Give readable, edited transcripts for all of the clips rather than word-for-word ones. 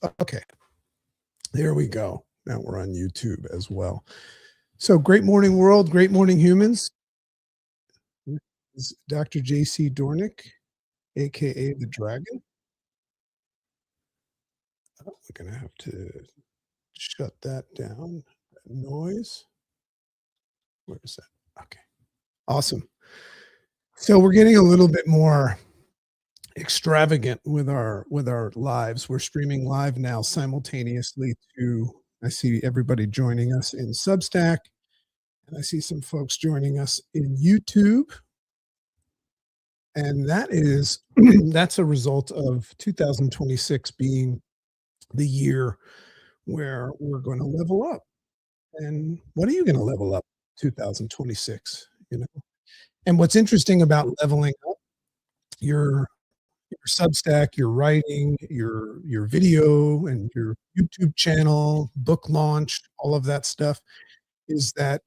Okay, there we go. Now we're on YouTube as well. So, great morning, world. Great morning, humans. This is Dr. JC Dornick, aka the Dragon. Oh, we're going to have to shut that down. That noise. Where is that? Okay, awesome. So, we're getting a little bit more extravagant with our lives. We're streaming live now simultaneously to I see everybody joining us in Substack, and I see some folks joining us in YouTube. And that is that's a result of 2026 being the year where we're going to level up. And what are you going to level up 2026, you know? And what's interesting about leveling up your your Substack, your writing, your video and your YouTube channel, book launch, all of that stuff is that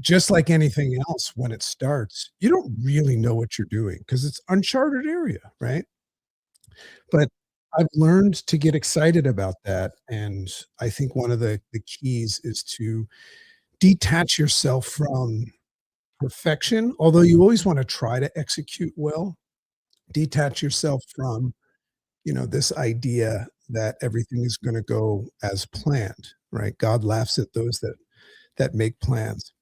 just like anything else when it starts, you don't really know what you're doing because it's uncharted area, right? But I've learned to get excited about that, and I think one of the keys is to detach yourself from perfection, although you always wanna try to execute well. Detach yourself from, this idea that everything is gonna go as planned, right? God laughs at those that make plans.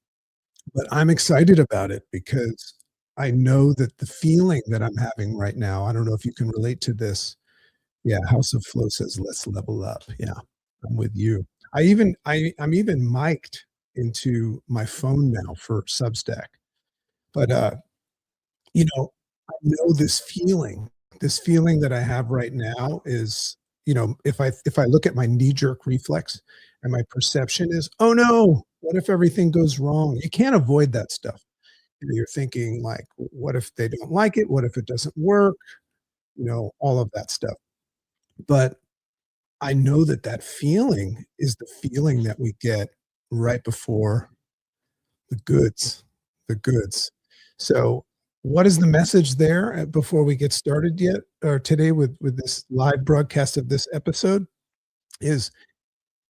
But I'm excited about it because I know that the feeling that I'm having right now, I don't know if you can relate to this. Yeah, House of Flow says, "Let's level up." Yeah, I'm with you. I'm even mic'd into my phone now for Substack, but, I know this feeling that I have right now is, if I look at my knee-jerk reflex and my perception is, "Oh, no, what if everything goes wrong?" You can't avoid that stuff. You're thinking like, "What if they don't like it? What if it doesn't work?" All of that stuff. But I know that that feeling is the feeling that we get right before the goods, the goods. So, what is the message there before we get started yet or today with this live broadcast of this episode is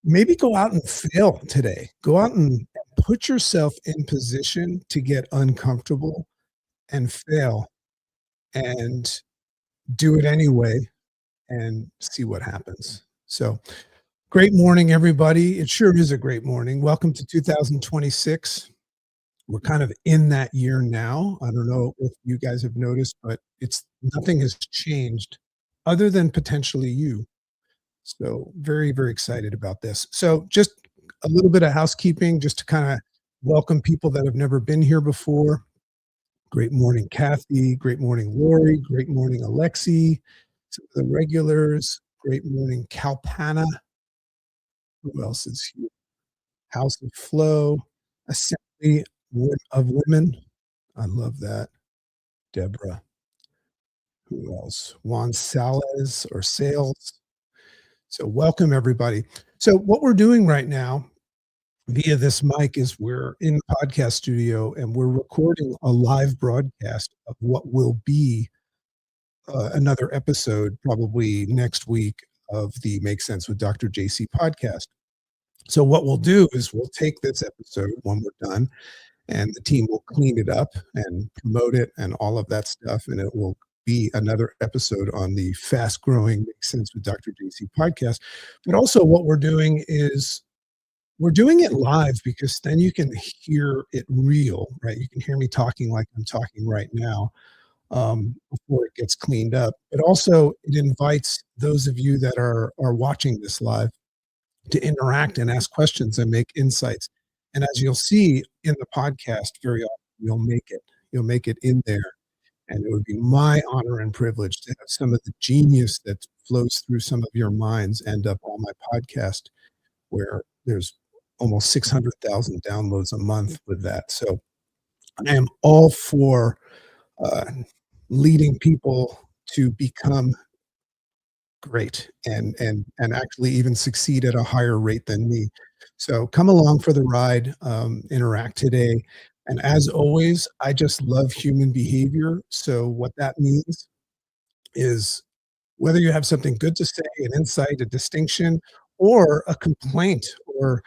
maybe go out and fail today. Go out and put yourself in position to get uncomfortable and fail and do it anyway and see what happens. So, great morning, everybody. It sure is a great morning. Welcome to 2026. We're kind of in that year now. I don't know if you guys have noticed, but it's nothing has changed other than potentially you. So very, very excited about this. So just a little bit of housekeeping just to kind of welcome people that have never been here before. Great morning, Kathy. Great morning, Lori. Great morning, Alexi. Some of the regulars. Great morning, Kalpana. Who else is here? House of Flow, Assembly of Women. I love that. Deborah. Who else? Juan Salez or Sales. So welcome everybody. So what we're doing right now via this mic is we're in the podcast studio and we're recording a live broadcast of what will be another episode probably next week of the Make Sense with Dr. JC podcast. So what we'll do is we'll take this episode when we're done and the team will clean it up and promote it and all of that stuff. And it will be another episode on the fast growing Make Sense with Dr. JC podcast. But also what we're doing is we're doing it live because then you can hear it real, right? You can hear me talking like I'm talking right now before it gets cleaned up. But also it invites those of you that are watching this live to interact and ask questions and make insights. And as you'll see in the podcast, very often you'll make it in there. And it would be my honor and privilege to have some of the genius that flows through some of your minds end up on my podcast, where there's almost 600,000 downloads a month with that. So I am all for uh, leading people to become great and actually even succeed at a higher rate than me. So come along for the ride, interact today. And as always, I just love human behavior. So what that means is whether you have something good to say, an insight, a distinction, or a complaint, or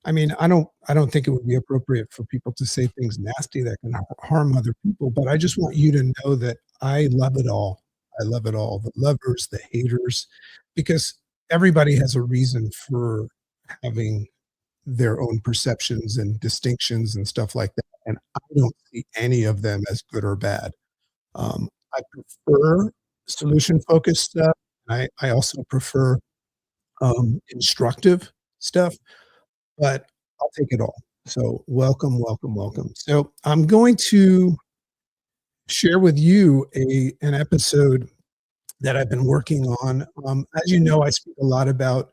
I don't think it would be appropriate for people to say things nasty that can harm other people, but I just want you to know that I love it all. I love it all, the lovers, the haters, because everybody has a reason for having their own perceptions and distinctions and stuff like that, and I don't see any of them as good or bad. I prefer solution-focused stuff. I also prefer, instructive stuff, but I'll take it all. So welcome, welcome, welcome. So I'm going to share with you an episode that I've been working on. As you know, I speak a lot about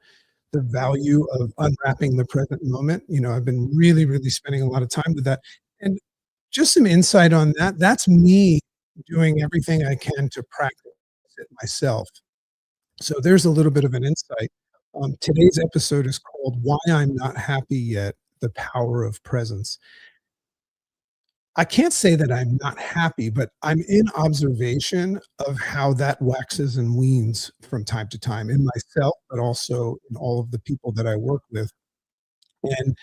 the value of unwrapping the present moment. I've been really, really spending a lot of time with that. And just some insight on that. That's me doing everything I can to practice it myself. So there's a little bit of an insight. Today's episode is called Why I'm Not Happy Yet, The Power of Presence. I can't say that I'm not happy, but I'm in observation of how that waxes and weans from time to time in myself, but also in all of the people that I work with. And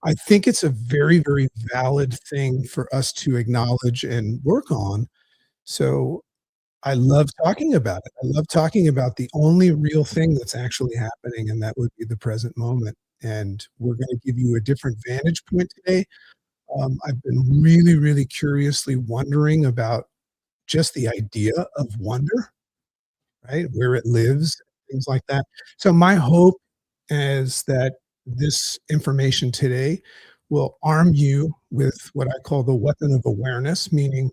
I think it's a very, very valid thing for us to acknowledge and work on. So I love talking about it. I love talking about the only real thing that's actually happening, and that would be the present moment. And we're going to give you a different vantage point today. I've been really, really curiously wondering about just the idea of wonder, right? Where it lives, things like that. So my hope is that this information today will arm you with what I call the weapon of awareness, meaning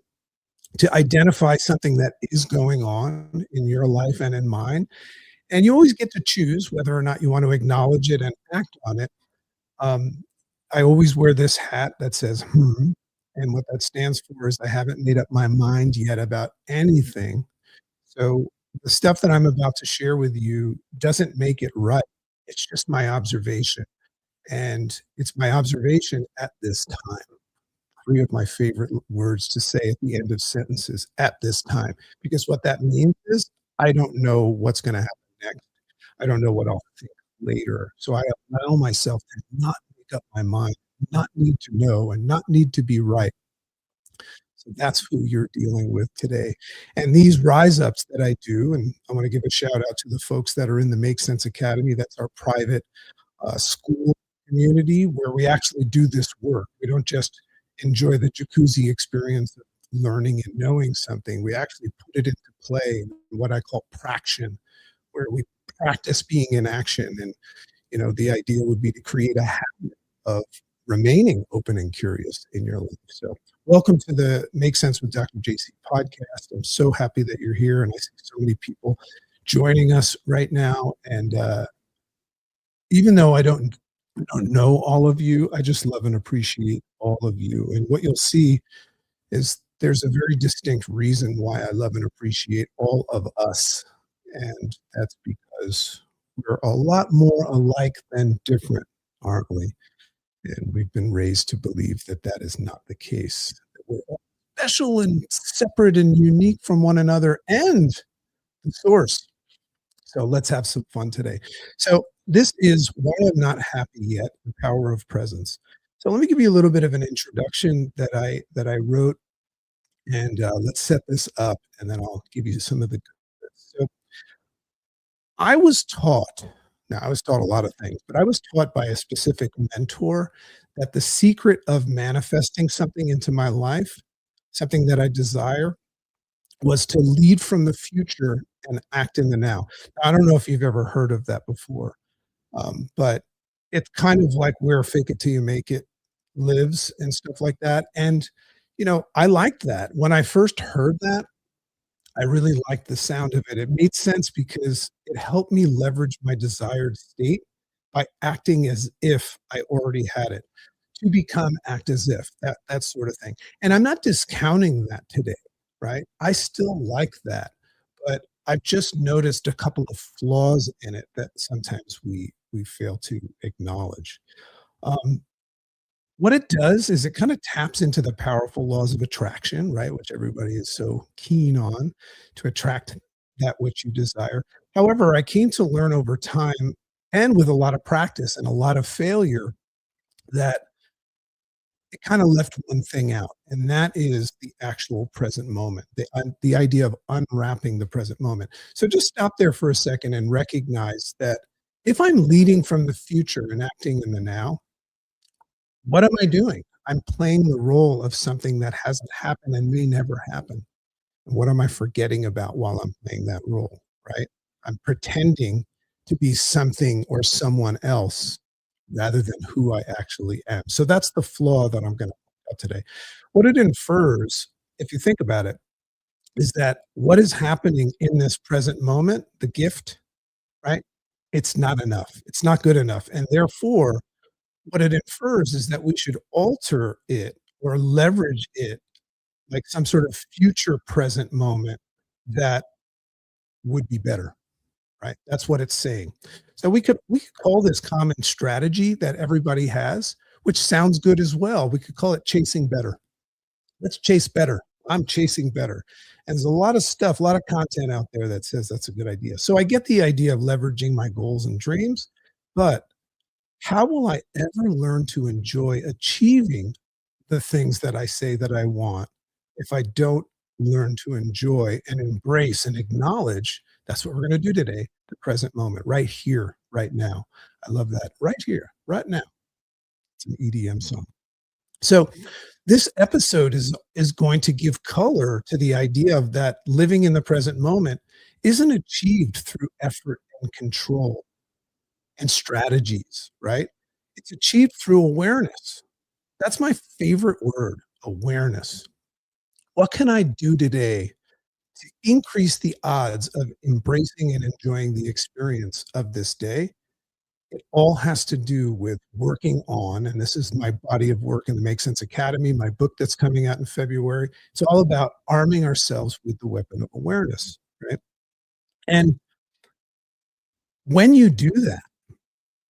to identify something that is going on in your life and in mine. And you always get to choose whether or not you want to acknowledge it and act on it. Um, I always wear this hat that says, "Hmm," and what that stands for is I haven't made up my mind yet about anything. So the stuff that I'm about to share with you doesn't make it right. It's just my observation, and it's my observation at this time. 3 of my favorite words to say at the end of sentences, "at this time," because what that means is I don't know what's gonna happen next. I don't know what I'll think later. So I allow myself to not make up my mind, not need to know, and not need to be right. So that's who you're dealing with today. And these rise ups that I do, and I wanna give a shout out to the folks that are in the Make Sense Academy. That's our private, school community where we actually do this work. We don't just enjoy the jacuzzi experience of learning and knowing something. We actually put it into play, what I call praction, where we practice being in action. And the idea would be to create a habit of remaining open and curious in your life. So, welcome to the Make Sense with Dr. JC podcast. I'm so happy that you're here, and I see so many people joining us right now. And even though I don't know all of you, I just love and appreciate all of you. And what you'll see is there's a very distinct reason why I love and appreciate all of us. And that's because we're a lot more alike than different, aren't we? And we've been raised to believe that that is not the case. That we're all special and separate and unique from one another and the source. So let's have some fun today. So this is Why I'm Not Happy Yet, The Power of Presence. So let me give you a little bit of an introduction that I wrote, and let's set this up, and then I'll give you some of the good bits. So I was taught, now I was taught a lot of things, but I was taught by a specific mentor that the secret of manifesting something into my life, something that I desire, was to lead from the future and act in the now. I don't know if you've ever heard of that before, but it's kind of like where fake it till you make it lives and stuff like that. And, I liked that. When I first heard that, I really liked the sound of it. It made sense because it helped me leverage my desired state by acting as if I already had it. To become, act as if, that sort of thing. And I'm not discounting that today, right? I still like that, but I've just noticed a couple of flaws in it that sometimes we fail to acknowledge. Um, what it does is it kinda taps into the powerful laws of attraction, right, which everybody is so keen on to attract that which you desire. However, I came to learn over time and with a lot of practice and a lot of failure that it kinda left one thing out, and that is the actual present moment, the idea of unwrapping the present moment. So just stop there for a second and recognize that if I'm leading from the future and acting in the now, what am I doing? I'm playing the role of something that hasn't happened and may never happen. What am I forgetting about while I'm playing that role, right? I'm pretending to be something or someone else rather than who I actually am. So that's the flaw that I'm gonna talk about today. What it infers, if you think about it, is that what is happening in this present moment, the gift, right? It's not enough. It's not good enough. And therefore, what it infers is that we should alter it or leverage it like some sort of future present moment that would be better, right? That's what it's saying. So we could call this common strategy that everybody has, which sounds good as well. We could call it chasing better. Let's chase better. I'm chasing better. And there's a lot of stuff, a lot of content out there that says that's a good idea. So I get the idea of leveraging my goals and dreams, but how will I ever learn to enjoy achieving the things that I say that I want if I don't learn to enjoy and embrace and acknowledge that's what we're going to do today, the present moment, right here, right now. I love that. Right here, right now. It's an EDM song. So this episode is going to give color to the idea of that living in the present moment isn't achieved through effort and control and strategies, right? It's achieved through awareness. That's my favorite word, awareness. What can I do today to increase the odds of embracing and enjoying the experience of this day? It all has to do with working on, and this is my body of work in the Make Sense Academy, my book that's coming out in February. It's all about arming ourselves with the weapon of awareness, right? And when you do that,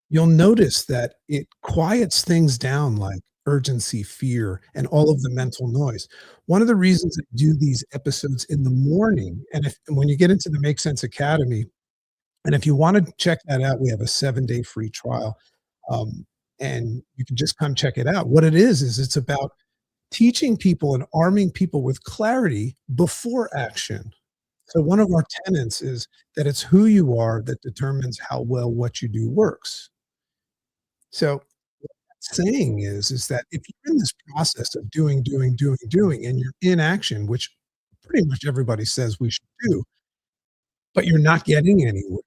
you'll notice that it quiets things down like urgency, fear, and all of the mental noise. One of the reasons I do these episodes in the morning, and when you get into the Make Sense Academy, and if you wanna check that out, we have a 7-day free trial, and you can just come check it out. What it is it's about teaching people and arming people with clarity before action. So one of our tenets is that it's who you are that determines how well what you do works. So saying is that if you're in this process of doing, and you're in action, which pretty much everybody says we should do, but you're not getting anywhere,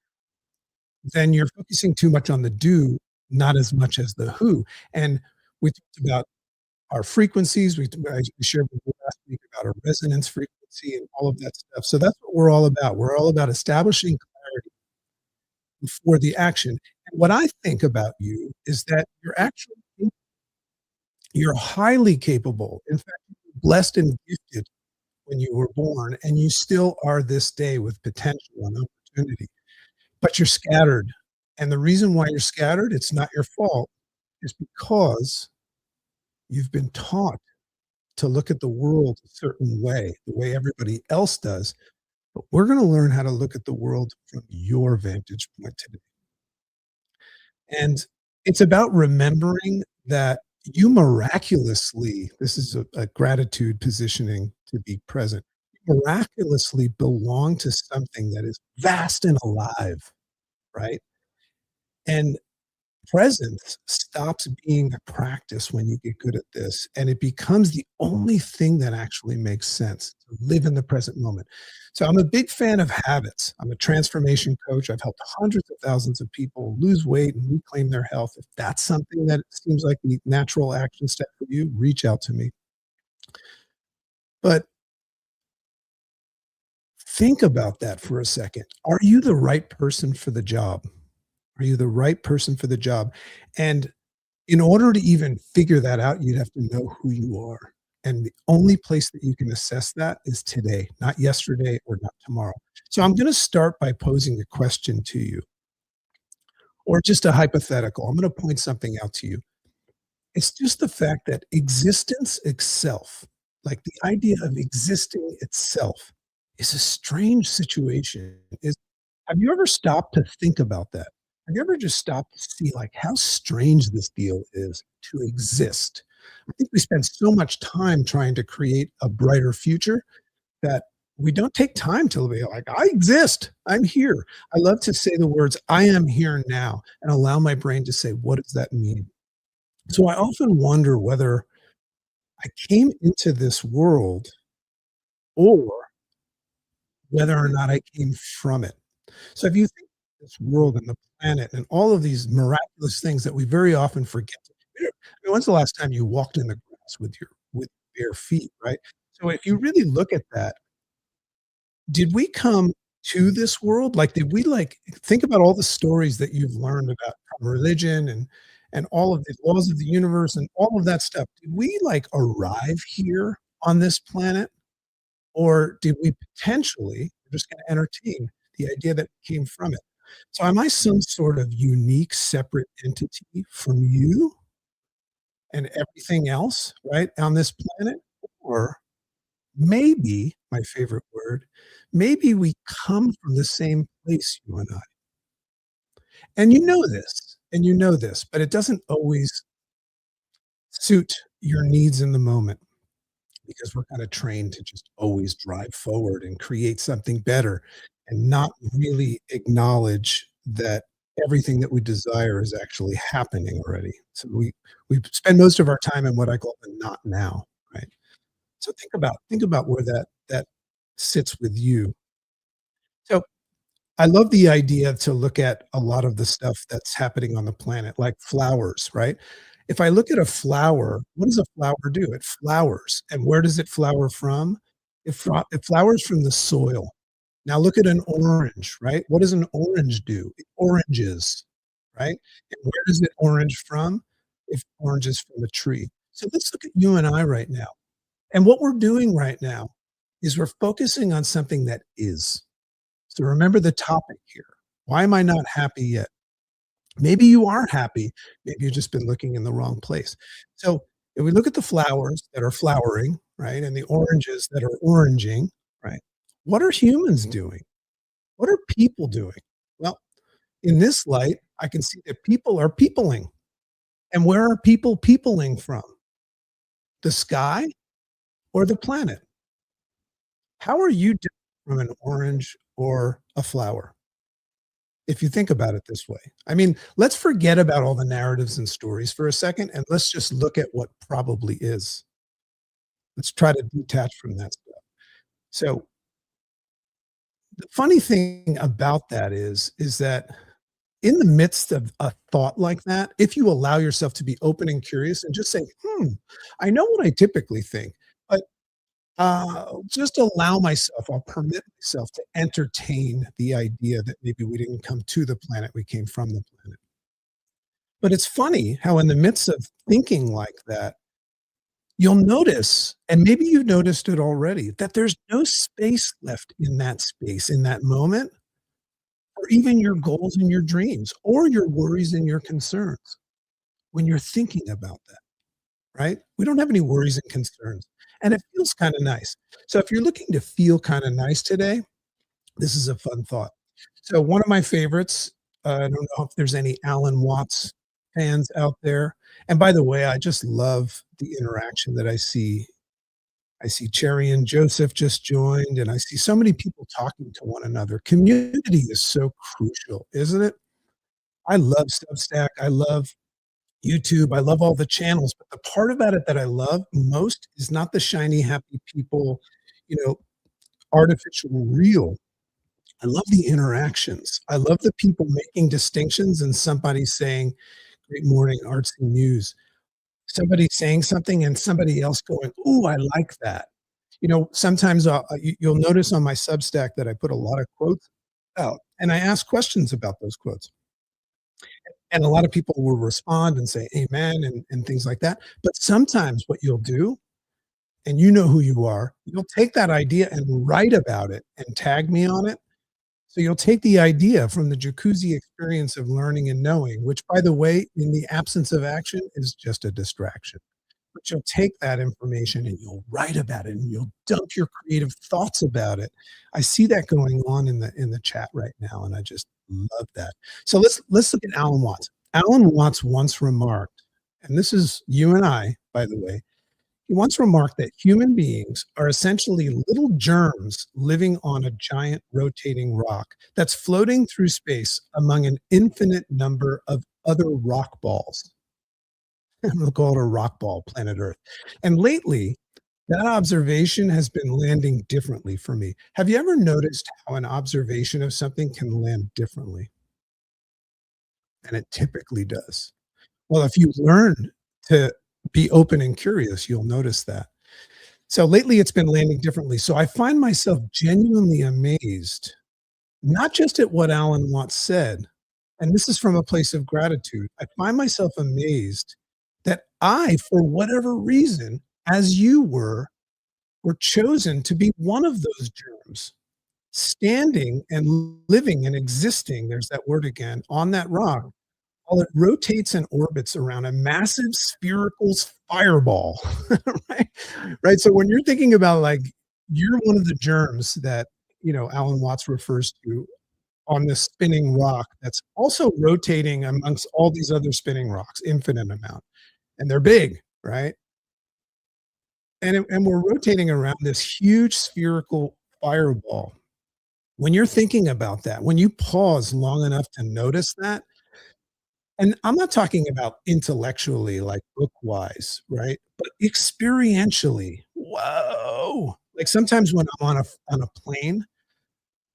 then you're focusing too much on the do, not as much as the who. And we talked about our frequencies. I shared with you last week about our resonance frequency and all of that stuff. So that's what we're all about. We're all about establishing clarity before the action. And what I think about you is that you're highly capable. In fact, you're blessed and gifted when you were born, and you still are this day with potential and opportunity, but you're scattered. And the reason why you're scattered, it's not your fault, is because you've been taught to look at the world a certain way, the way everybody else does. But we're going to learn how to look at the world from your vantage point today. And it's about remembering that you miraculously, this is a gratitude positioning to be present, you miraculously belong to something that is vast and alive, right? And presence stops being a practice when you get good at this, and it becomes the only thing that actually makes sense to live in the present moment. So I'm a big fan of habits. I'm a transformation coach. I've helped hundreds of thousands of people lose weight and reclaim their health. If that's something that seems like the natural action step for you, reach out to me. But think about that for a second. Are you the right person for the job? Are you the right person for the job? And in order to even figure that out, you'd have to know who you are. And the only place that you can assess that is today, not yesterday or not tomorrow. So I'm going to start by posing a question to you, or just a hypothetical. I'm going to point something out to you. It's just the fact that existence itself, like the idea of existing itself, is a strange situation. Is Have you ever stopped to think about that? Have you ever just stopped to see, like, how strange this deal is to exist? I think we spend so much time trying to create a brighter future that we don't take time to be like, "I exist. I'm here." I love to say the words, "I am here now," and allow my brain to say, "What does that mean?" So I often wonder whether I came into this world or whether or not I came from it. So if you think of this world and the planet and all of these miraculous things that we very often forget to do. I mean, when's the last time you walked in the grass with bare feet, right? So if you really look at that, did we come to this world? Like, did we, like, think about all the stories that you've learned about from religion and all of the laws of the universe and all of that stuff. Did we, like, arrive here on this planet? Or did we potentially, we're just gonna entertain the idea that came from it. So am I some sort of unique separate entity from you and everything else, right, on this planet? Or maybe, my favorite word, maybe we come from the same place, you and I. And you know this, but it doesn't always suit your needs in the moment, because we're kinda trained to just always drive forward and create something better and not really acknowledge that everything that we desire is actually happening already. So we spend most of our time in what I call the not now, right? So think about where that sits with you. So I love the idea to look at a lot of the stuff that's happening on the planet, like flowers, right? If I look at a flower, what does a flower do? It flowers. And where does it flower from? It flowers from the soil. Now look at an orange, right? What does an orange do? It oranges, right? And where does it orange from? It oranges from a tree. So let's look at you and I right now. And what we're doing right now is we're focusing on something that is. So remember the topic here. Why am I not happy yet? Maybe you are happy. Maybe you've just been looking in the wrong place. So if we look at the flowers that are flowering, right, and the oranges that are oranging, right, what are humans doing? What are people doing? Well, in this light, I can see that people are peopling. And where are people peopling from? The sky or the planet? How are you different from an orange or a flower? If you think about it this way. I mean, let's forget about all the narratives and stories for a second, and let's just look at what probably is. Let's try to detach from that stuff. So, the funny thing about that is that in the midst of a thought like that, if you allow yourself to be open and curious and just say, I know what I typically think, but just allow myself, I'll permit myself to entertain the idea that maybe we didn't come to the planet, we came from the planet. But it's funny how in the midst of thinking like that, you'll notice, and maybe you've noticed it already, that there's no space left in that space, in that moment, or even your goals and your dreams, or your worries and your concerns when you're thinking about that, right? We don't have any worries and concerns, and it feels kinda nice. So if you're looking to feel kinda nice today, this is a fun thought. So one of my favorites, I don't know if there's any Alan Watts fans out there. And by the way, I just love the interaction that I see. I see Cherry and Joseph just joined, and I see so many people talking to one another. Community is so crucial, isn't it? I love Substack. I love YouTube. I love all the channels. But the part about it that I love most is not the shiny, happy people, you know, artificial real. I love the interactions. I love the people making distinctions and somebody saying, "Great morning, artsy news." Somebody saying something and somebody else going, "Ooh, I like that." Sometimes, you'll notice on my Substack that I put a lot of quotes out, and I ask questions about those quotes. And a lot of people will respond and say, "Amen," and things like that. But sometimes what you'll do, and you know who you are, you'll take that idea and write about it and tag me on it. So you'll take the idea from the jacuzzi experience of learning and knowing, which, by the way, in the absence of action is just a distraction. but you'll take that information and you'll write about it and you'll dump your creative thoughts about it. I see that going on in the chat right now, and I just love that. So let's look at Alan Watts. Alan Watts once remarked, and this is you and I, by the way, he once remarked that human beings are essentially little germs living on a giant rotating rock that's floating through space among an infinite number of other rock balls. We'll call it a rock ball, planet Earth. And lately, that observation has been landing differently for me. Have you ever noticed how an observation of something can land differently? And it typically does. Well, if you learn to be open and curious, you'll notice that. So lately, it's been landing differently. So I find myself genuinely amazed, not just at what Alan Watts said, and this is from a place of gratitude. I find myself amazed that I, for whatever reason, as you were chosen to be one of those germs, standing and living and existing, there's that word again, on that rock, while it rotates and orbits around a massive spherical fireball, right? Right, so when you're thinking about, like, you're one of the germs that, Alan Watts refers to on this spinning rock that's also rotating amongst all these other spinning rocks, infinite amount, and they're big, right? And we're rotating around this huge spherical fireball. When you're thinking about that, when you pause long enough to notice that, and I'm not talking about intellectually, like book-wise, right? But experientially, whoa! Like, sometimes when I'm on a plane,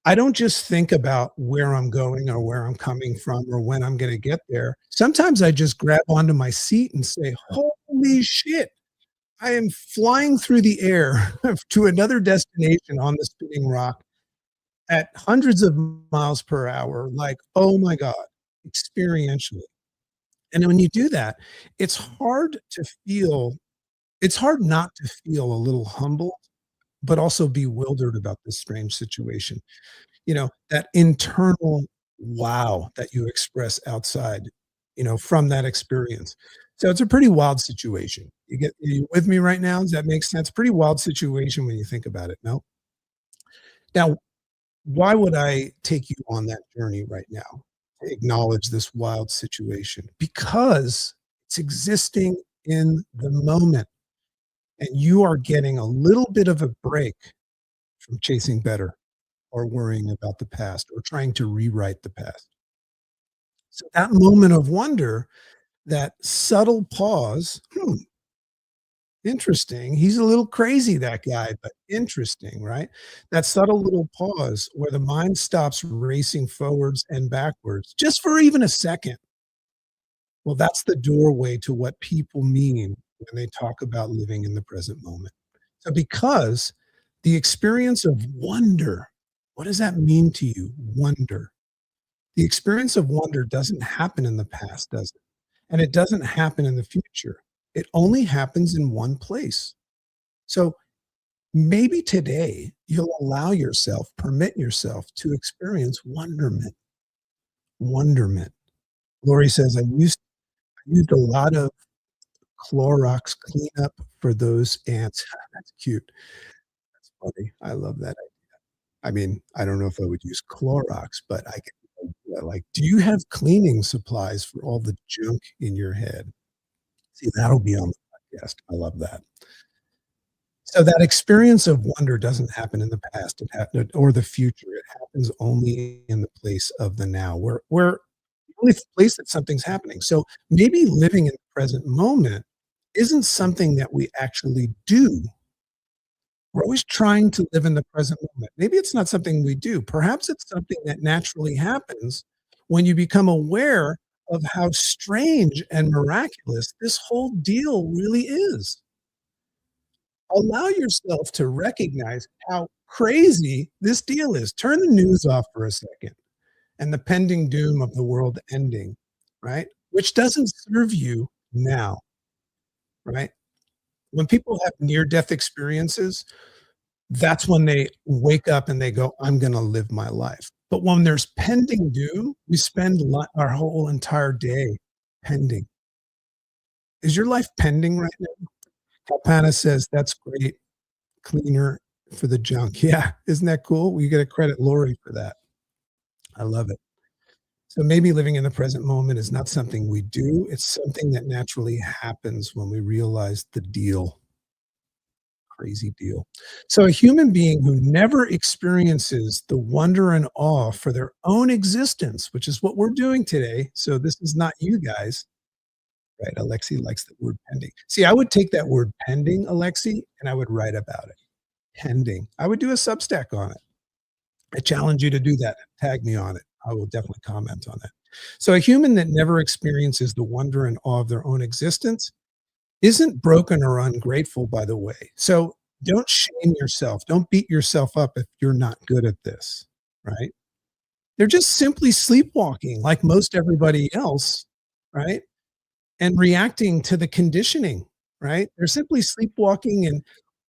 I don't just think about where I'm going or where I'm coming from or when I'm gonna get there. Sometimes I just grab onto my seat and say, "Holy shit, I am flying through the air to another destination on the spinning rock at hundreds of miles per hour." Like, oh my god, experientially. And when you do that, it's hard to feel it's hard not to feel a little humbled, but also bewildered about this strange situation. That internal wow that you express outside, from that experience. So it's a pretty wild situation. Are you with me right now? Does that make sense? Pretty wild situation when you think about it, no? Now, why would I take you on that journey right now? To acknowledge this wild situation? Because it's existing in the moment, and you are getting a little bit of a break from chasing better or worrying about the past or trying to rewrite the past. So that moment of wonder, that subtle pause, interesting. He's a little crazy, that guy, but interesting, right? That subtle little pause where the mind stops racing forwards and backwards just for even a second. Well, that's the doorway to what people mean when they talk about living in the present moment. So, because the experience of wonder, what does that mean to you? Wonder. The experience of wonder doesn't happen in the past, does it? And it doesn't happen in the future. It only happens in one place. So maybe today you'll allow yourself, permit yourself to experience wonderment. Wonderment. Lori says, I used a lot of Clorox cleanup for those ants. That's cute. That's funny. I love that. I mean, I don't know if I would use Clorox, but I can, like, do you have cleaning supplies for all the junk in your head? See, that'll be on the podcast. I love that. So that experience of wonder doesn't happen in the past, it happened or the future. It happens only in the place of the now, where the only place that something's happening. So maybe living in the present moment isn't something that we actually do. We're always trying to live in the present moment. Maybe it's not something we do. Perhaps it's something that naturally happens when you become aware of how strange and miraculous this whole deal really is. Allow yourself to recognize how crazy this deal is. Turn the news off for a second and the pending doom of the world ending, right? Which doesn't serve you now, right? When people have near death experiences, that's when they wake up and they go, I'm going to live my life. But when there's pending doom, we spend our whole entire day pending. Is your life pending right now? Kalpana says, "That's great, cleaner for the junk." Yeah, isn't that cool? We gotta credit Lori for that. I love it. So maybe living in the present moment is not something we do, it's something that naturally happens when we realize the deal. Crazy deal. So a human being who never experiences the wonder and awe for their own existence, which is what we're doing today. So this is not you guys, right? Alexi likes the word pending. See, I would take that word pending, Alexi, and I would write about it. Pending. I would do a Substack on it. I challenge you to do that. Tag me on it. I will definitely comment on that. So a human that never experiences the wonder and awe of their own existence isn't broken or ungrateful, by the way. So don't shame yourself. Don't beat yourself up if you're not good at this, right? They're just simply sleepwalking like most everybody else, right? And reacting to the conditioning, right? They're simply sleepwalking and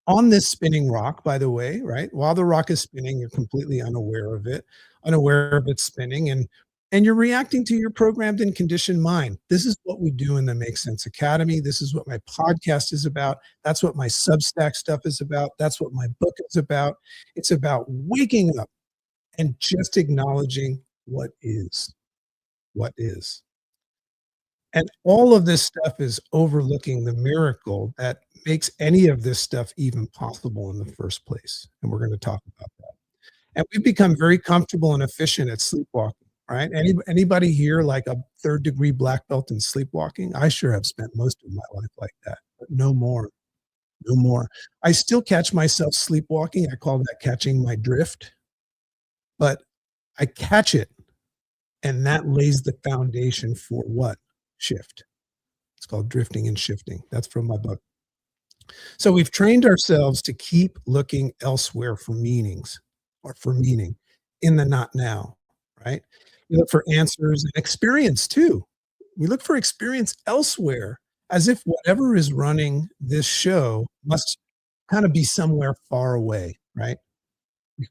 on this spinning rock, by the way, right? While the rock is spinning, you're completely unaware of its spinning, and you're reacting to your programmed and conditioned mind. This is what we do in the Make Sense Academy. This is what my podcast is about. That's what my Substack stuff is about. That's what my book is about. It's about waking up and just acknowledging what is. And all of this stuff is overlooking the miracle that makes any of this stuff even possible in the first place, and we're gonna talk about that. And we've become very comfortable and efficient at sleepwalking, right? Anybody here like a third-degree black belt in sleepwalking? I sure have spent most of my life like that, but no more, no more. I still catch myself sleepwalking, I call that catching my drift, but I catch it, and that lays the foundation for what? Shift. It's called drifting and shifting. That's from my book. So we've trained ourselves to keep looking elsewhere for meanings or for meaning in the not now, right? We look for answers and experience too. We look for experience elsewhere as if whatever is running this show must kind of be somewhere far away, right?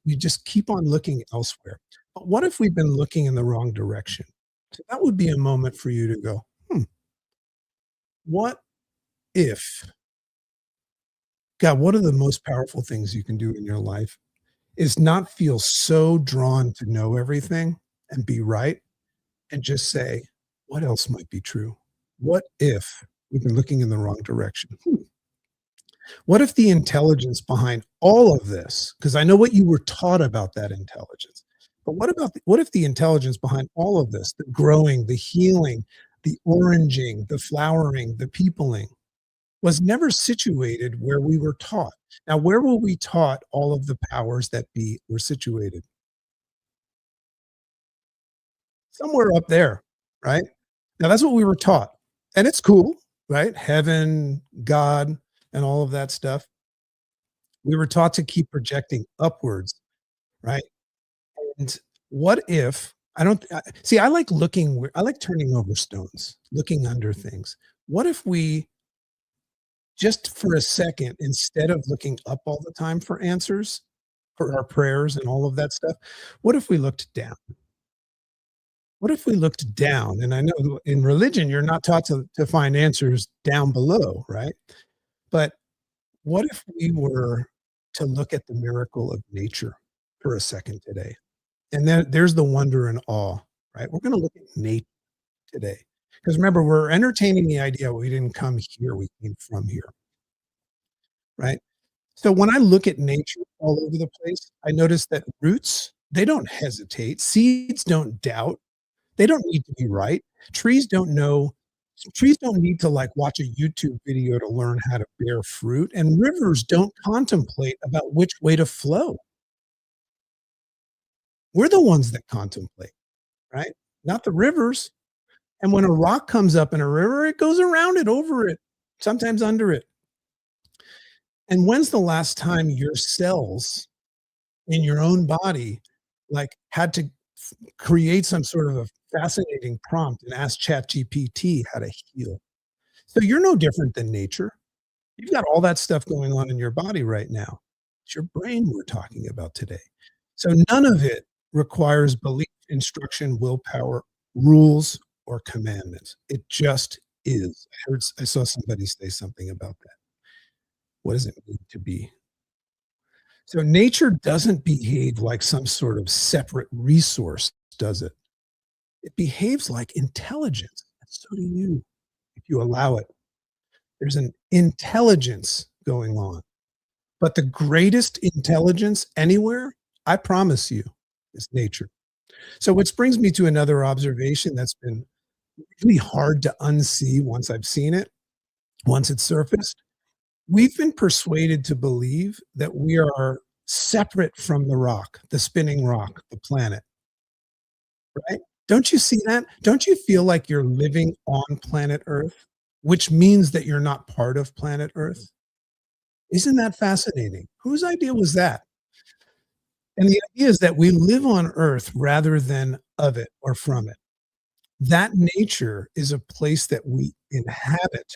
We just keep on looking elsewhere. But what if we've been looking in the wrong direction? So that would be a moment for you to go, what if God, one of the most powerful things you can do in your life is not feel so drawn to know everything and be right and just say, "What else might be true? What if we've been looking in the wrong direction? What if the intelligence behind all of this, because I know what you were taught about that intelligence, but what if the intelligence behind all of this, the growing, the healing, the oranging, the flowering, the peopling, was never situated where we were taught. Now, where were we taught all of the powers that be were situated? Somewhere up there, right? Now, that's what we were taught, and it's cool, right? Heaven, God, and all of that stuff. We were taught to keep projecting upwards, right? And what if I don't see, I like I like turning over stones, looking under things. What if we just for a second, instead of looking up all the time for answers, for our prayers and all of that stuff, what if we looked down? What if we looked down? And I know in religion, you're not taught to find answers down below, right? But what if we were to look at the miracle of nature for a second today? And then there's the wonder and awe, right? We're gonna look at nature today. Because remember, we're entertaining the idea we didn't come here, we came from here, right? So when I look at nature all over the place, I notice that roots, they don't hesitate. Seeds don't doubt. They don't need to be right. Trees don't know trees don't need to, like, watch a YouTube video to learn how to bear fruit, and rivers don't contemplate about which way to flow. We're the ones that contemplate, right? Not the rivers. And when a rock comes up in a river, it goes around it, over it, sometimes under it. And when's the last time your cells in your own body, like, had to create some sort of a fascinating prompt and ask ChatGPT how to heal? So you're no different than nature. You've got all that stuff going on in your body right now. It's your brain we're talking about today. So none of it requires belief, instruction, willpower, rules, or commandments. It just is. I saw somebody say something about that. What does it mean to be? So nature doesn't behave like some sort of separate resource, does it? It behaves like intelligence, and so do you, if you allow it. There's an intelligence going on, but the greatest intelligence anywhere, I promise you, is nature. So which brings me to another observation that's been really hard to unsee once I've seen it, once it's surfaced. We've been persuaded to believe that we are separate from the rock, the spinning rock, the planet, right? Don't you see that? Don't you feel like you're living on planet Earth, which means that you're not part of planet Earth? Isn't that fascinating? Whose idea was that? And the idea is that we live on Earth rather than of it or from it. That nature is a place that we inhabit,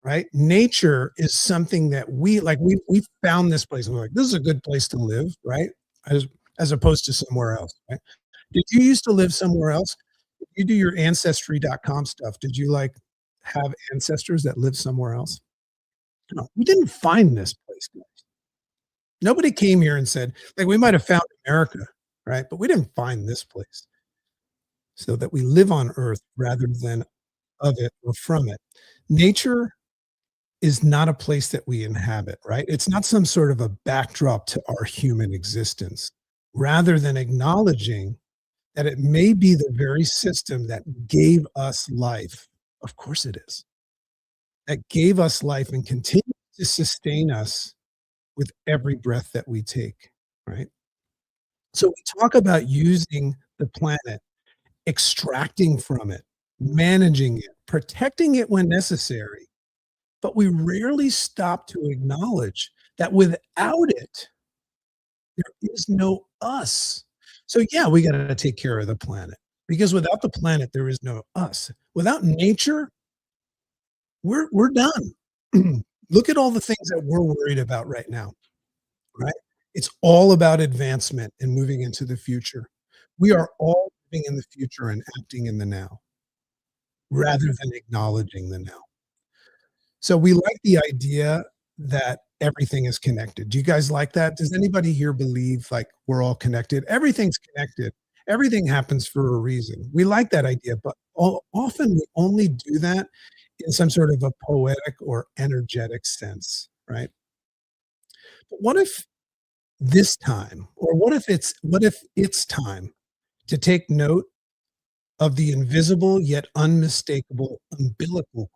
right? Nature is something that we like we found this place and we're like, "This is a good place to live," right? As as opposed to somewhere else, right? Did you used to live somewhere else? You do your ancestry.com stuff. Did you, like, have ancestors that lived somewhere else? No, we didn't find this place, guys. Nobody came here and said like, we might have found America, right? But we didn't find this place. So that we live on Earth rather than of it or from it. Nature is not a place that we inhabit, right? It's not some sort of a backdrop to our human existence. Rather than acknowledging that it may be the very system that gave us life. Of course it is. That gave us life and continues to sustain us with every breath that we take, right? So we talk about using the planet, extracting from it, managing it, protecting it when necessary, but we rarely stop to acknowledge that without it, there is no us. So, yeah, we gotta take care of the planet because without the planet, there is no us. Without nature, we're done. Look at all the things that we're worried about right now, right? It's all about advancement and moving into the future. We are all living in the future and acting in the now rather than acknowledging the now. So we like the idea that everything is connected. Do you guys like that? Does anybody here believe, like, we're all connected? Everything's connected. Everything happens for a reason. We like that idea, but often we only do that in some sort of a poetic or energetic sense, right? But what if this time, or what if it's time to take note of the invisible yet unmistakable umbilical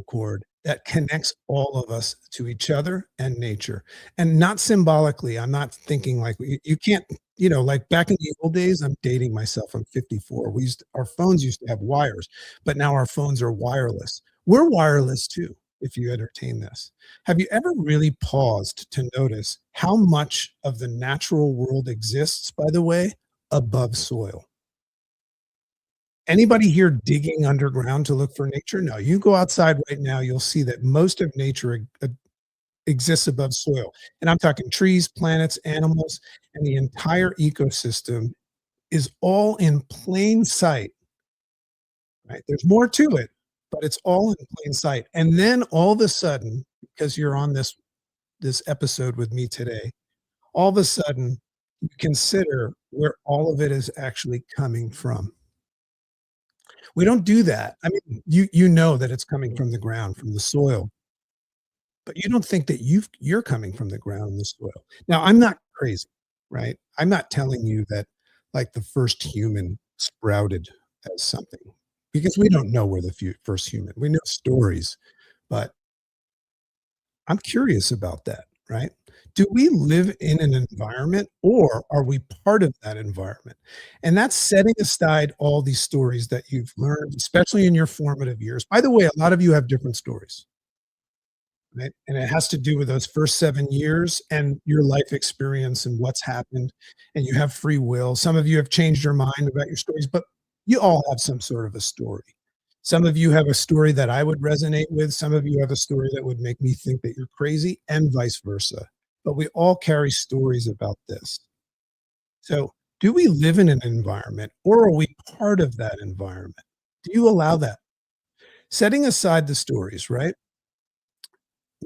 cord that connects all of us to each other and nature. And not symbolically, I'm not thinking like you can't, like back in the old days, I'm dating myself, I'm 54. Our phones used to have wires, but now our phones are wireless. We're wireless too, if you entertain this. Have you ever really paused to notice how much of the natural world exists, by the way, above soil? Anybody here digging underground to look for nature? No, you go outside right now, you'll see that most of nature exists above soil. And I'm talking trees, planets, animals, and the entire ecosystem is all in plain sight, right? There's more to it, but it's all in plain sight. And then all of a sudden, because you're on this episode with me today, all of a sudden you consider where all of it is actually coming from. We don't do that. I mean, you know that it's coming from the ground, from the soil, but you don't think that you're coming from the ground and the soil. Now, I'm not crazy, right? I'm not telling you that, like, the first human sprouted as something, because we don't know where the first human we know stories, but I'm curious about that, right? Do we live in an environment or are we part of that environment? And that's setting aside all these stories that you've learned, especially in your formative years. By the way, a lot of you have different stories, right? And it has to do with those first 7 years and your life experience and what's happened, and you have free will. Some of you have changed your mind about your stories, but you all have some sort of a story. Some of you have a story that I would resonate with. Some of you have a story that would make me think that you're crazy, and vice versa. But we all carry stories about this. So, do we live in an environment or are we part of that environment? Do you allow that? Setting aside the stories, right?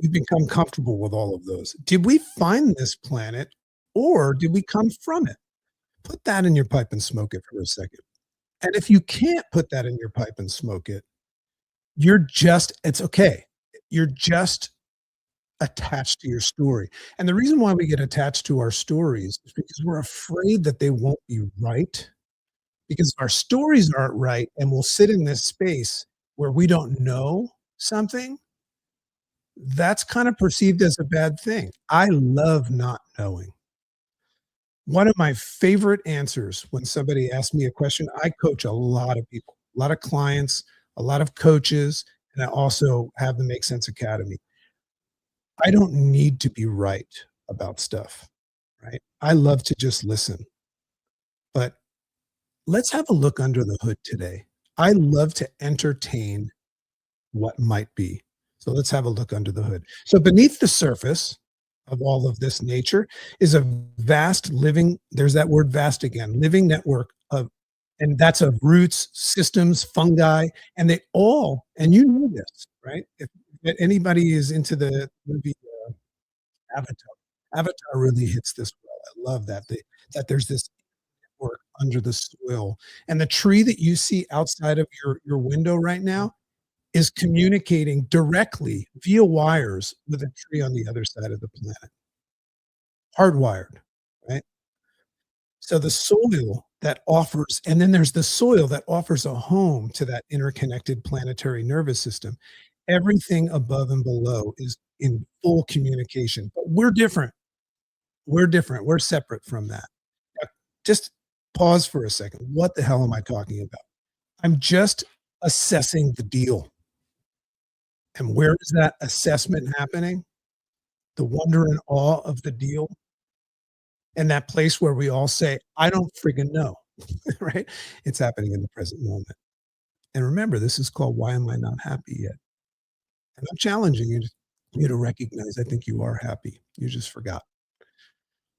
We've become comfortable with all of those. Did we find this planet or did we come from it? Put that in your pipe and smoke it for a second. And if you can't put that in your pipe and smoke it, it's okay. You're just attached to your story. And the reason why we get attached to our stories is because we're afraid that they won't be right, because if our stories aren't right and we'll sit in this space where we don't know something, that's kind of perceived as a bad thing. I love not knowing. One of my favorite answers when somebody asks me a question, I coach a lot of people, a lot of clients, a lot of coaches, and I also have the Make Sense Academy. I don't need to be right about stuff, right? I love to just listen. But let's have a look under the hood today. I love to entertain what might be. So let's have a look under the hood. So beneath the surface of all of this nature is a vast living, there's that word vast again, living network of, and that's of roots, systems, fungi, and they all, and you know this, right? If anybody is into the movie Avatar, Avatar really hits this well. I love that, that there's this network under the soil. And the tree that you see outside of your window right now is communicating directly via wires with a tree on the other side of the planet, hardwired, right? So the soil that offers, and then there's the soil that offers a home to that interconnected planetary nervous system. Everything above and below is in full communication, but we're different. We're different. We're separate from that. Now, just pause for a second. What the hell am I talking about? I'm just assessing the deal. And where is that assessment happening? The wonder and awe of the deal, and that place where we all say, "I don't friggin' know," right? It's happening in the present moment. And remember, this is called "Why Am I Not Happy Yet?" And I'm challenging you to recognize I think you are happy. You just forgot.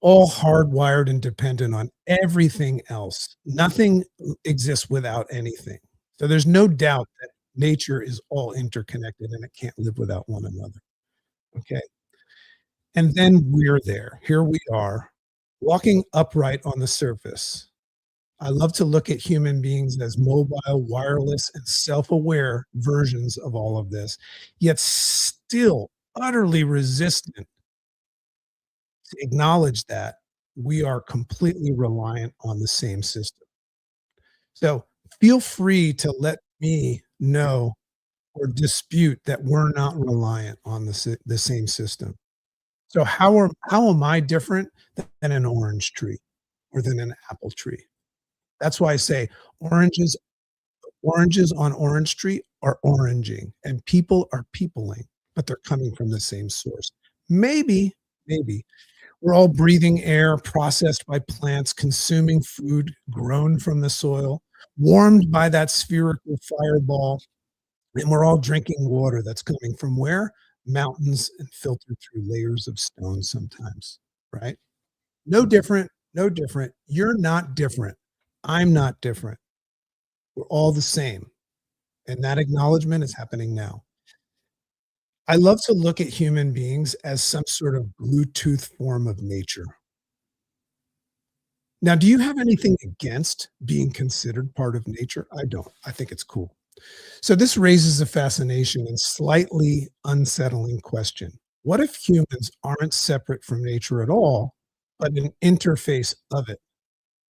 All hardwired and dependent on everything else. Nothing exists without anything. So there's no doubt that nature is all interconnected and it can't live without one another. Okay. And then we're there. Here we are, walking upright on the surface. I love to look at human beings as mobile, wireless, and self-aware versions of all of this, yet still utterly resistant to acknowledge that we are completely reliant on the same system. So feel free to let me know or dispute that we're not reliant on the same system. So how am I different than an orange tree or than an apple tree? That's why I say oranges on orange tree are oranging and people are peopling, but they're coming from the same source. Maybe we're all breathing air processed by plants, consuming food grown from the soil, warmed by that spherical fireball, and we're all drinking water that's coming from where? Mountains and filtered through layers of stone sometimes, right? No different, no different. You're not different. I'm not different. We're all the same. And that acknowledgement is happening now. I love to look at human beings as some sort of Bluetooth form of nature. Now, do you have anything against being considered part of nature? I don't. I think it's cool. So this raises a fascination and slightly unsettling question. What if humans aren't separate from nature at all, but an interface of it?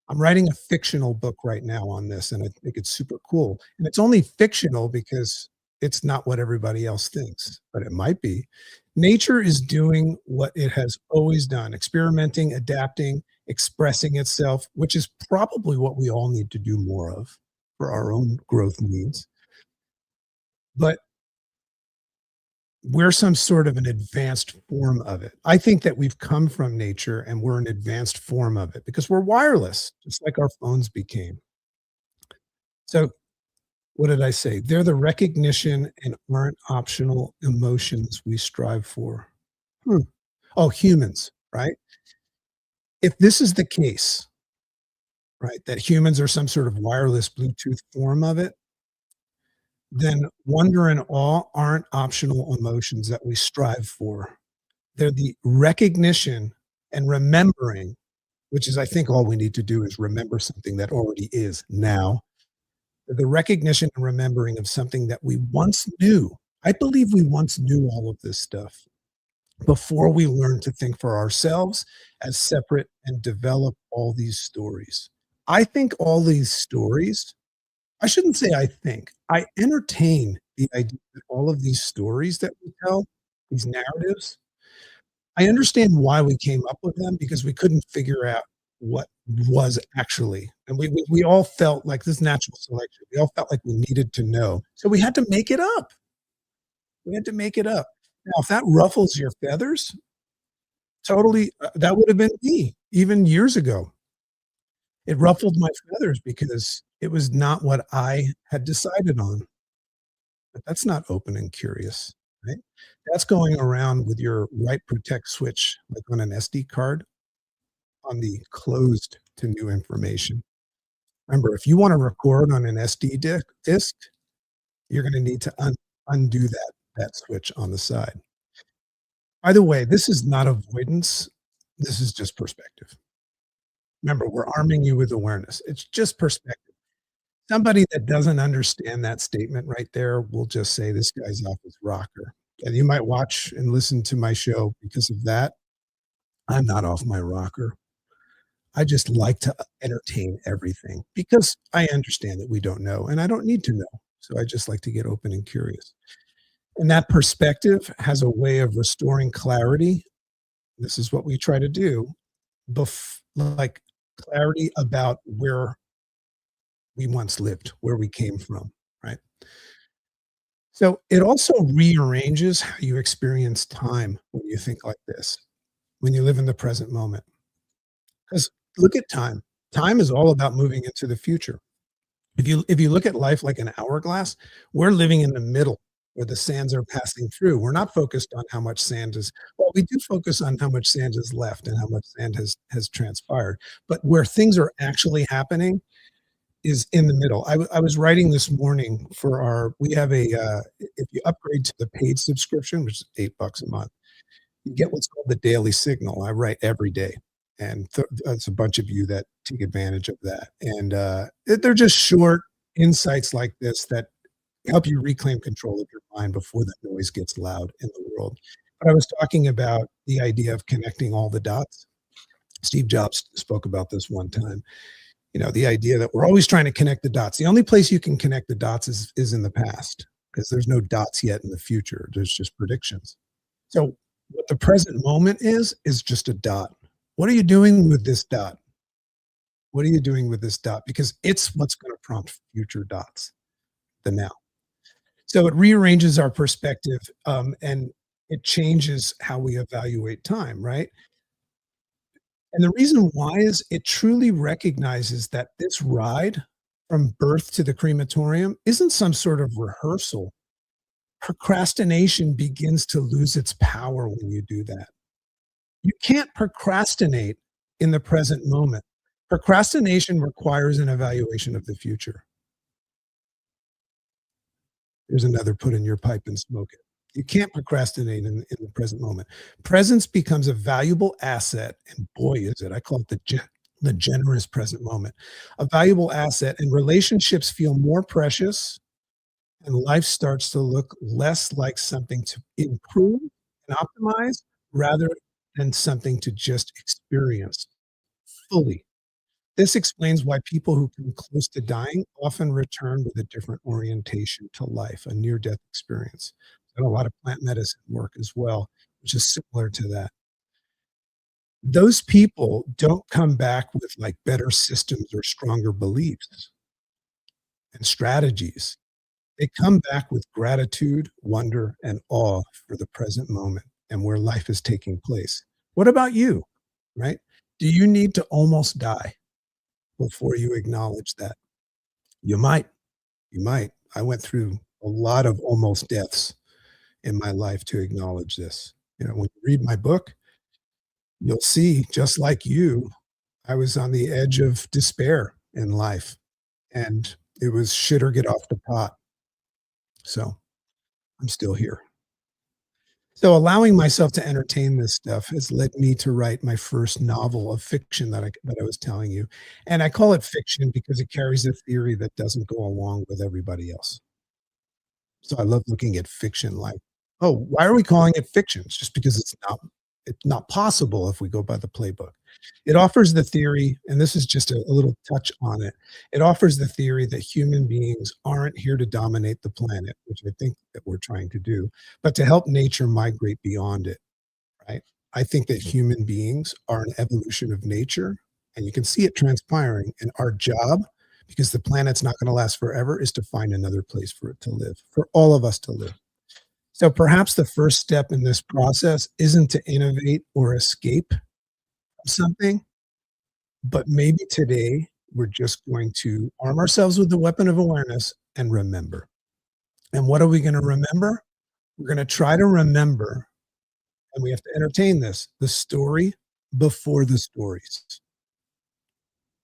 I'm writing a fictional book right now on this, and I think it's super cool. And it's only fictional because it's not what everybody else thinks, but it might be. Nature is doing what it has always done, experimenting, adapting, expressing itself, which is probably what we all need to do more of for our own growth needs. But we're some sort of an advanced form of it. I think that we've come from nature and we're an advanced form of it because we're wireless, just like our phones became. So, what did I say? They're the recognition and aren't optional emotions we strive for. Hmm. Oh, humans, right? If this is the case, right, that humans are some sort of wireless Bluetooth form of it, then wonder and awe aren't optional emotions that we strive for. They're the recognition and remembering, which is, I think, all we need to do is remember something that already is now. The recognition and remembering of something that we once knew. I believe we once knew all of this stuff before we learned to think for ourselves as separate and develop all these stories. I think all these stories, I shouldn't say I think, I entertain the idea that all of these stories that we tell, these narratives, I understand why we came up with them because we couldn't figure out what was actually, and we all felt like this natural selection. We all felt like we needed to know, so we had to make it up. We had to make it up. Now, if that ruffles your feathers, totally, that would have been me even years ago. It ruffled my feathers because it was not what I had decided on. But that's not open and curious, right? That's going around with your write protect switch, like on an SD card, on the closed to new information. Remember, if you wanna record on an SD disk, you're gonna need to undo that switch on the side. By the way, this is not avoidance, this is just perspective. Remember, we're arming you with awareness. It's just perspective. Somebody that doesn't understand that statement right there will just say, "This guy's off his rocker." And you might watch and listen to my show because of that. I'm not off my rocker. I just like to entertain everything because I understand that we don't know, and I don't need to know. So I just like to get open and curious. And that perspective has a way of restoring clarity. This is what we try to do, like clarity about where we once lived, where we came from, right? So it also rearranges how you experience time when you think like this, when you live in the present moment. Because look at time. Time is all about moving into the future. If you look at life like an hourglass, we're living in the middle where the sands are passing through. We're not focused on how much sand is, well, we do focus on how much sand is left and how much sand has transpired. But where things are actually happening is in the middle. I was writing this morning for our, we have a, if you upgrade to the paid subscription, which is $8 a month, you get what's called the daily signal. I write every day. And there's a bunch of you that take advantage of that. And they're just short insights like this that help you reclaim control of your mind before the noise gets loud in the world. But I was talking about the idea of connecting all the dots. Steve Jobs spoke about this one time. You know, the idea that we're always trying to connect the dots. The only place you can connect the dots is in the past because there's no dots yet in the future. There's just predictions. So what the present moment is just a dot. What are you doing with this dot? What are you doing with this dot? Because it's what's going to prompt future dots, the now. So it rearranges our perspective, and it changes how we evaluate time, right? And the reason why is it truly recognizes that this ride from birth to the crematorium isn't some sort of rehearsal. Procrastination begins to lose its power when you do that. You can't procrastinate in the present moment. Procrastination requires an evaluation of the future. Here's another put in your pipe and smoke it. You can't procrastinate in the present moment. Presence becomes a valuable asset, and boy, is it. I call it the generous present moment. A valuable asset, and relationships feel more precious, and life starts to look less like something to improve and optimize rather than something to just experience fully. This explains why people who come close to dying often return with a different orientation to life, a near-death experience. Done a lot of plant medicine work as well, which is similar to that. Those people don't come back with, like, better systems or stronger beliefs and strategies. They come back with gratitude, wonder, and awe for the present moment and where life is taking place. What about you, right? Do you need to almost die before you acknowledge that? You might. You might. I went through a lot of almost deaths in my life to acknowledge this. You know, when you read my book, you'll see, just like you, I was on the edge of despair in life, and it was shit or get off the pot. So, I'm still here. So, allowing myself to entertain this stuff has led me to write my first novel of fiction that I was telling you, and I call it fiction because it carries a theory that doesn't go along with everybody else. So I love looking at fiction like, "Oh, why are we calling it fiction?" It's just because it's not possible if we go by the playbook. It offers the theory, and this is just a little touch on it. It offers the theory that human beings aren't here to dominate the planet, which I think that we're trying to do, but to help nature migrate beyond it, right? I think that human beings are an evolution of nature, and you can see it transpiring, and our job, because the planet's not gonna last forever, is to find another place for it to live, for all of us to live. So perhaps the first step in this process isn't to innovate or escape something, but maybe today we're just going to arm ourselves with the weapon of awareness and remember. And what are we gonna remember? We're gonna try to remember, and we have to entertain this, the story before the stories.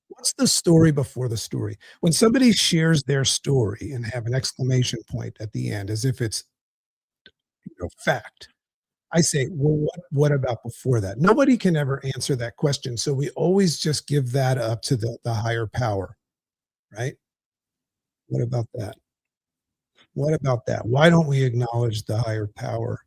What's the story before the story? When somebody shares their story and have an exclamation point at the end as if it's, fact, I say, "Well, what about before that?" Nobody can ever answer that question, so we always just give that up to the higher power, right? What about that? What about that? Why don't we acknowledge the higher power?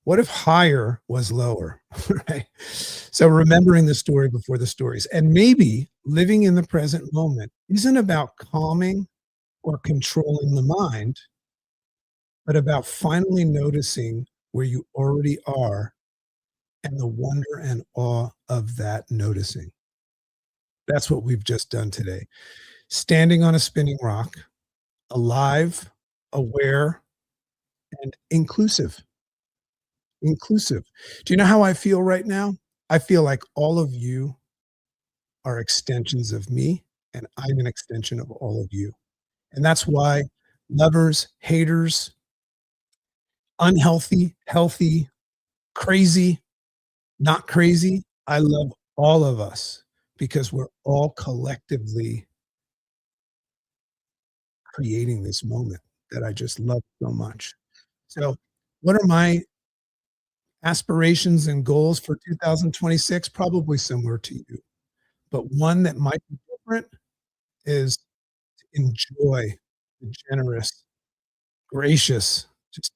What if higher was lower, right? So remembering the story before the stories, and maybe living in the present moment isn't about calming or controlling the mind, but about finally noticing where you already are and the wonder and awe of that noticing. That's what we've just done today. Standing on a spinning rock, alive, aware, and inclusive. Inclusive. Do you know how I feel right now? I feel like all of you are extensions of me, and I'm an extension of all of you. And that's why lovers, haters, unhealthy, healthy, crazy, not crazy, I love all of us because we're all collectively creating this moment that I just love so much. So, what are my aspirations and goals for 2026? Probably similar to you, but one that might be different is to enjoy the generous, gracious, just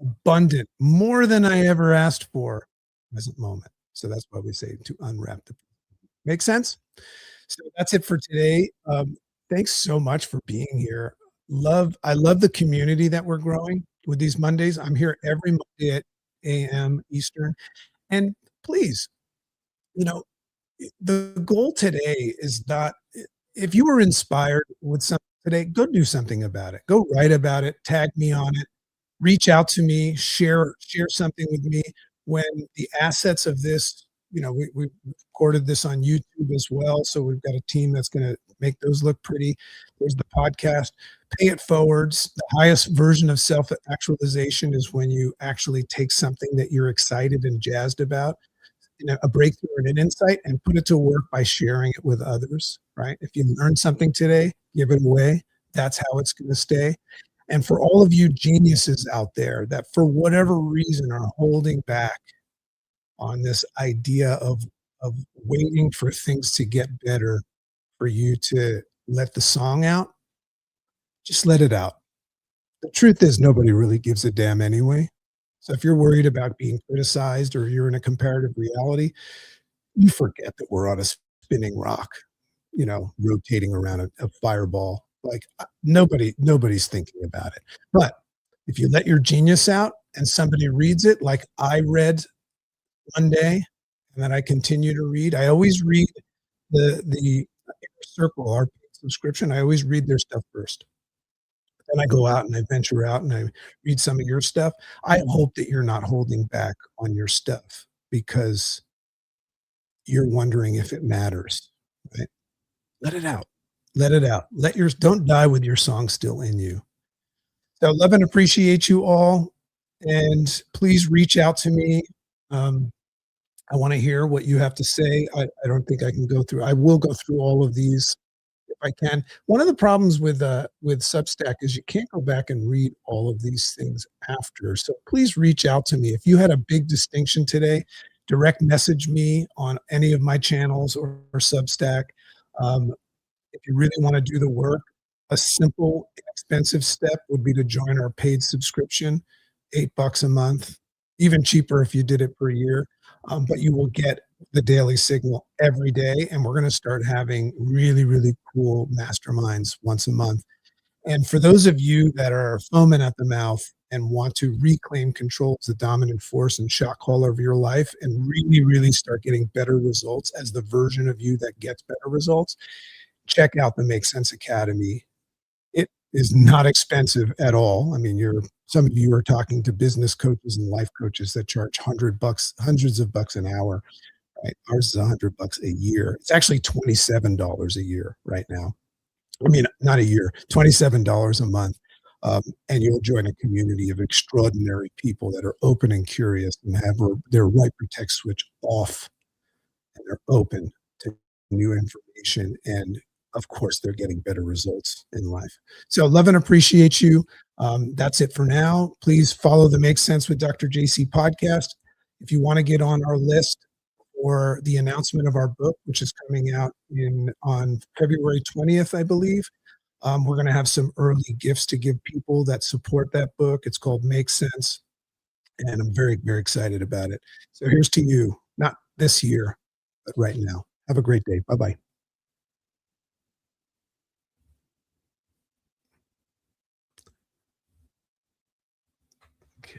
abundant, more than I ever asked for present moment. So that's why we say to unwrap the make sense? So that's it for today. Thanks so much for being here. I love the community that we're growing with these Mondays. I'm here every Monday at AM Eastern. And please, you know, the goal today is not if you were inspired with something today, go do something about it. Go write about it, tag me on it, reach out to me, share something with me. When the assets of this, we recorded this on YouTube as well, so we've got a team that's gonna make those look pretty. There's the podcast. Pay it forwards. The highest version of self-actualization is when you actually take something that you're excited and jazzed about, a breakthrough and an insight, and put it to work by sharing it with others, right? If you learned something today, give it away. That's how it's gonna stay. And for all of you geniuses out there that for whatever reason are holding back on this idea of waiting for things to get better for you to let the song out, just let it out. The truth is nobody really gives a damn anyway. So if you're worried about being criticized or you're in a comparative reality, you forget that we're on a spinning rock, rotating around a fireball. Like, nobody's thinking about it. But if you let your genius out and somebody reads it like I read one day, and then I continue to read, I always read the Inner Circle, our subscription, I always read their stuff first. Then I go out and I venture out and I read some of your stuff. I hope that you're not holding back on your stuff because you're wondering if it matters, right? Let it out. Let it out. Let yours don't die with your song still in you. So love and appreciate you all, and please reach out to me. Um, I wanna hear what you have to say. I don't think I can go through I will go through all of these I can. One of the problems with Substack is you can't go back and read all of these things after, so please reach out to me. If you had a big distinction today, direct message me on any of my channels or Substack. Um, if you really wanna do the work, a simple, inexpensive step would be to join our paid subscription, $8 a month, even cheaper if you did it per year, but you will get the daily signal every day, and we're gonna start having really, really cool masterminds once a month. And for those of you that are foaming at the mouth and want to reclaim control as the dominant force and shot caller of your life and really, really start getting better results as the version of you that gets better results, check out the Make Sense Academy. It is not expensive at all. I mean, you're some of you are talking to business coaches and life coaches that charge 100 bucks, hundreds of bucks an hour, right? Ours is 100 bucks a year. It's actually $27 a year right now. I mean, not a year, $27 a month. And you'll join a community of extraordinary people that are open and curious and have their right protect switch off, and they're open to new information. And of course, they're getting better results in life. So, love and appreciate you. That's it for now. Please follow the Make Sense with Dr. JC podcast. If you want to get on our list for the announcement of our book, which is coming out in on February 20th, I believe. We're going to have some early gifts to give people that support that book. It's called Make Sense, and I'm very, very excited about it. So here's to you, not this year, but right now. Have a great day. Bye bye.